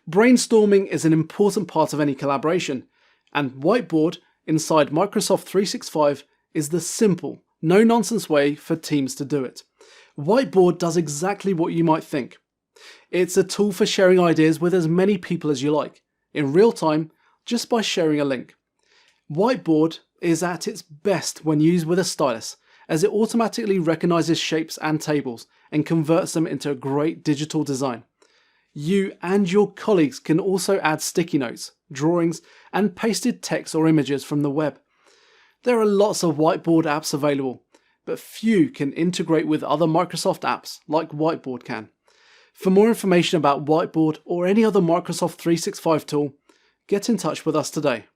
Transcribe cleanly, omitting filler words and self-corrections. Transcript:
Brainstorming is an important part of any collaboration, and Whiteboard inside Microsoft 365 is the simple, no-nonsense way for teams to do it. Whiteboard does exactly what you might think. It's a tool for sharing ideas with as many people as you like, in real time, just by sharing a link. Whiteboard is at its best when used with a stylus, as it automatically recognizes shapes and tables and converts them into a great digital design. You and your colleagues can also add sticky notes, drawings, and pasted text or images from the web. There are lots of Whiteboard apps available, but few can integrate with other Microsoft apps like Whiteboard can. For more information about Whiteboard or any other Microsoft 365 tool, get in touch with us today.